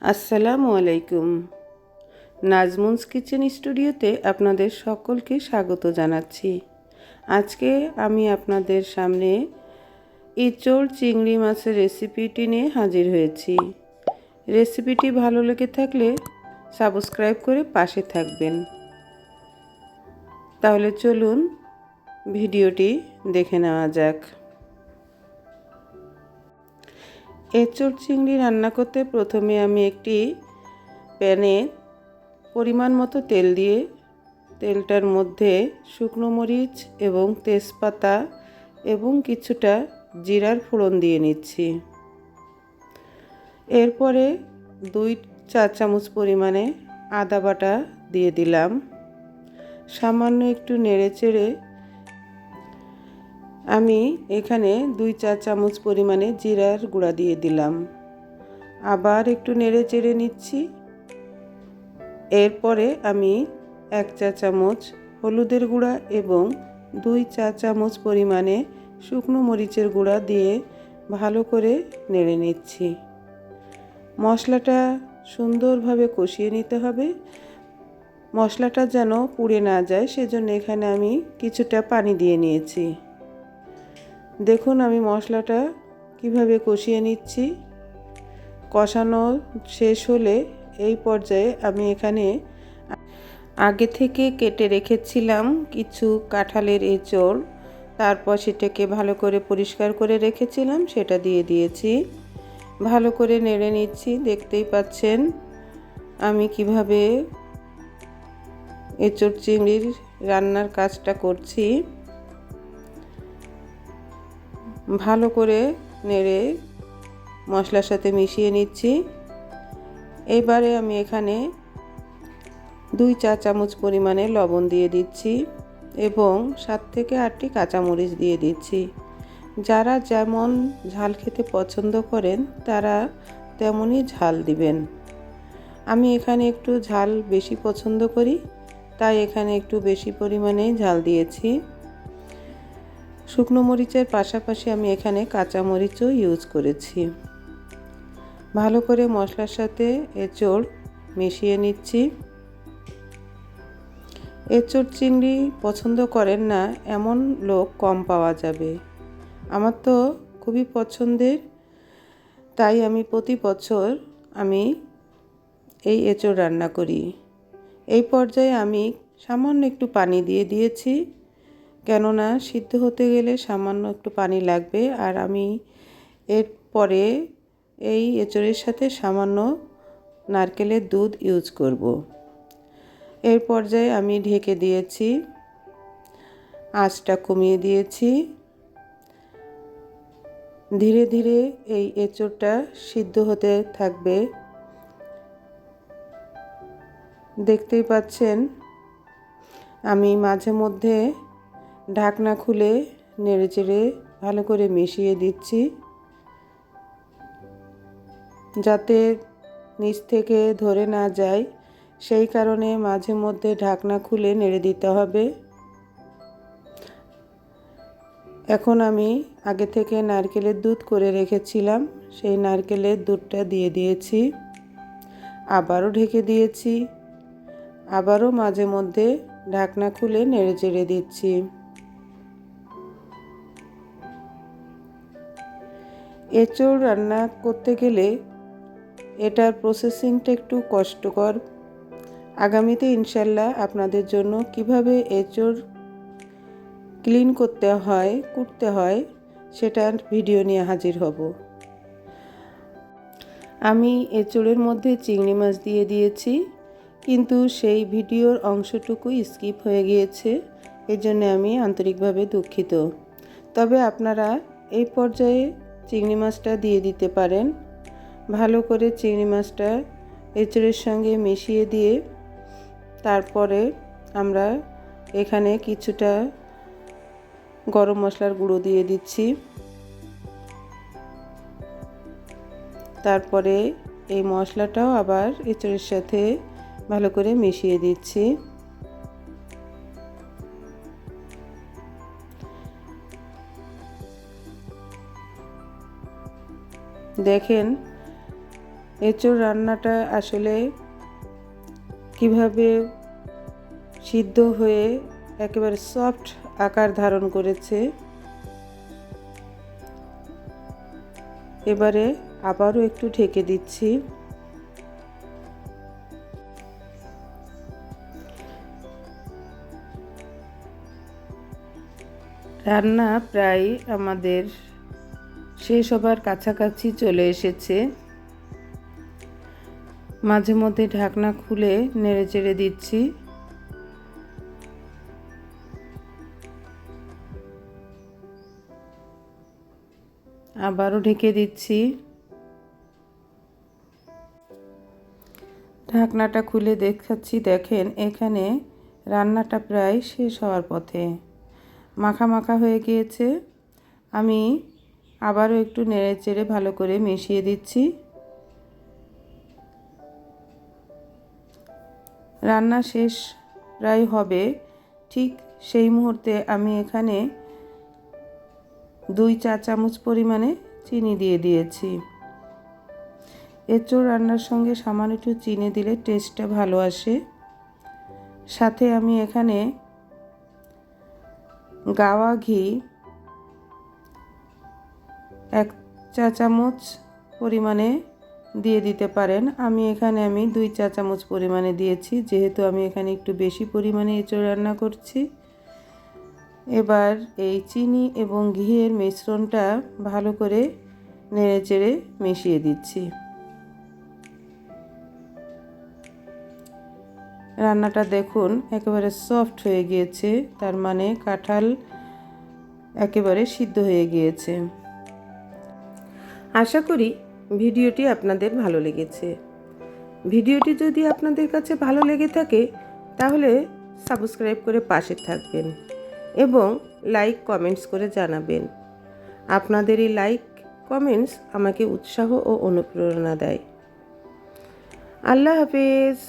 আসসালামু আলাইকুম। নাজমুনস কিচেন স্টুডিওতে আপনাদের সকলকে স্বাগত জানাচ্ছি। আজকে আমি আপনাদের সামনে এঁচোড় চিংড়ি মাছের রেসিপিটি নিয়ে হাজির হয়েছি। রেসিপিটি ভালো লেগে থাকলে সাবস্ক্রাইব করে পাশে থাকবেন। তাহলে চলুন ভিডিওটি দেখে নেওয়া যাক। এঁচোড় চিংড়ি রান্না করতে প্রথমে আমি একটি প্যানে পরিমাণ মতো তেল দিয়ে তেলটার মধ্যে শুকনো মরিচ এবং তেজপাতা এবং কিছুটা জিরার ফোড়ন দিয়ে নিচ্ছি। এরপরে 2 চা চামচ পরিমাণে আদা বাটা দিয়ে দিলাম। সামান্য একটু নেড়েচেড়ে আমি এখানে 2 চা চামচ পরিমাণে জিরার গুঁড়া দিয়ে দিলাম। আবার একটু নেড়েচেড়ে নিচ্ছি। এরপরে আমি 1 চা চামচ হলুদের গুঁড়া এবং 2 চা চামচ পরিমাণে শুকনো মরিচের গুঁড়া দিয়ে ভালো করে নেড়ে নিচ্ছি। মশলাটা সুন্দরভাবে কষিয়ে নিতে হবে। মশলাটা যেন পুড়ে না যায় সেজন্য এখানে আমি কিছুটা পানি দিয়ে নিয়েছি। দেখুন আমি মশলাটা কিভাবে কষিয়ে নিচ্ছি। কষানো শেষ হলে এই পর্যায়ে আমি এখানে আগে থেকে কেটে রেখেছিলাম কিছু কাঁঠালের এঁচোড়, তারপর সেটাকে ভালো করে পরিষ্কার করে রেখেছিলাম, সেটা দিয়ে দিয়েছি। ভালো করে নেড়ে নিচ্ছি। দেখতেই পাচ্ছেন আমি কিভাবে এঁচোড় চিংড়ির রান্নার কাজটা করছি। ভালো করে নেড়ে মশলার সাথে মিশিয়ে নিচ্ছি। এবারে আমি এখানে 2 চা চামচ পরিমাণে লবণ দিয়ে দিচ্ছি এবং 7 থেকে 8টি কাঁচামরিচ দিয়ে দিচ্ছি। যারা যেমন ঝাল খেতে পছন্দ করেন তারা তেমনই ঝাল দিবেন। আমি এখানে একটু ঝাল বেশি পছন্দ করি, তাই এখানে একটু বেশি পরিমাণে ঝাল দিয়েছি। শুকনো মরিচের পাশাপাশি আমি এখানে কাঁচামরিচও ইউজ করেছি। ভালো করে মশলার সাথে এঁচোড় মিশিয়ে নিচ্ছি। এঁচোড় চিংড়ি পছন্দ করেন না এমন লোক কম পাওয়া যাবে। আমার তো খুবই পছন্দের, তাই আমি প্রতি বছর আমি এই এঁচোড় রান্না করি। এই পর্যায়ে আমি সামান্য একটু পানি দিয়ে দিয়েছি, কেননা সিদ্ধ হতে গেলে সামান্য একটু পানি লাগবে। আর আমি এরপরে এই এঁচোড়ের সাথে সামান্য নারকেলের দুধ ইউজ করব। এই পর্যায়ে আমি ঢেকে দিয়েছি, আঁচটা কমিয়ে দিয়েছি। ধীরে ধীরে এই এঁচোড়টা সিদ্ধ হতে থাকবে। দেখতেই পাচ্ছেন আমি মাঝে মধ্যে ঢাকনা খুলে নেড়েচেড়ে ভালো করে মিশিয়ে দিচ্ছি, যাতে নিচ থেকে ধরে না যায়। সেই কারণে মাঝে মধ্যে ঢাকনা খুলে নেড়ে দিতে হবে। এখন আমি আগে থেকে নারকেলের দুধ করে রেখেছিলাম, সেই নারকেলের দুধটা দিয়ে দিয়েছি। আবারও ঢেকে দিয়েছি। আবারও মাঝে মধ্যে ঢাকনা খুলে নেড়েচেড়ে দিচ্ছি। এঁচোড় রান্না করতে গেলে এটার প্রসেসিংটা একটু কষ্টকর। আগামীতে ইনশাল্লাহ আপনাদের জন্য কিভাবে এঁচোড় ক্লিন করতে হয়, কুটতে হয়, সেটার ভিডিও নিয়ে হাজির হব। আমি এঁচোড়ের মধ্যে চিংড়ি মাছ দিয়ে দিয়েছি, কিন্তু সেই ভিডিওর অংশটুকুই স্কিপ হয়ে গিয়েছে। এজন্য আমি আন্তরিকভাবে দুঃখিত। তবে আপনারা এই পর্যায়ে চিংড়ি মাছটা দিয়ে দিতে পারেন। ভালো করে চিংড়ি মাছটা এঁচোড়ের সঙ্গে মিশিয়ে দিয়ে তারপরে আমরা এখানে কিছুটা গরম মশলার গুঁড়ো দিয়ে দিচ্ছি। তারপরে এই মশলাটাও আবার এঁচোড়ের সাথে ভালো করে মিশিয়ে দিচ্ছি। দেখেন এঁচোড় রান্নাটা আসলে কিভাবে সিদ্ধ হয়ে একেবারে সফট আকার ধারণ করেছে। এবারে আবারও একটু ঢেকে দিচ্ছি। রান্না প্রায় আমাদের শেষ হবার কাছাকাছি চলে এসেছে। মাঝে মধ্যে ঢাকনা খুলে নেড়ে চেড়ে দিচ্ছি। আবারও ঢেকে দিচ্ছি। ঢাকনাটা খুলে দেখাচ্ছি, দেখেন এখানে রান্নাটা প্রায় শেষ হওয়ার পথে, মাখা মাখা হয়ে গিয়েছে। আমি আবারও একটু নেড়ে চেড়ে ভালো করে মিশিয়ে দিচ্ছি। রান্না শেষ প্রায় হবে, ঠিক সেই মুহূর্তে আমি এখানে 2 চা চামচ পরিমাণে চিনি দিয়ে দিয়েছি। এঁচোড় রান্নার সঙ্গে সামান্য একটু চিনি দিলে টেস্টটা ভালো আসে। সাথে আমি এখানে গাওয়া ঘি 1 চা চামচ পরিমাণে দিয়ে দিতে পারেন। আমি 2 চা চামচ পরিমাণে দিয়েছি, যেহেতু আমি এখানে একটু বেশি পরিমাণে এঁচোড় রান্না করছি। এবার এই চিনি এবং ঘিয়ের মিশ্রণটা ভালো করে নেড়ে চেড়ে মিশিয়ে দিচ্ছি। রান্নাটা দেখুন একেবারে সফট হয়ে গিয়েছে, তার মানে কাঁঠাল একেবারে সিদ্ধ হয়ে গিয়েছে। আশা করি ভিডিওটি আপনাদের ভালো লেগেছে। ভিডিওটি যদি আপনাদের কাছে ভালো লেগে থাকে তাহলে সাবস্ক্রাইব করে পাশে থাকবেন এবং লাইক কমেন্টস করে জানাবেন। আপনাদের এই লাইক কমেন্টস আমাকে উৎসাহ ও অনুপ্রেরণা দেয়। আল্লাহ হাফেজ।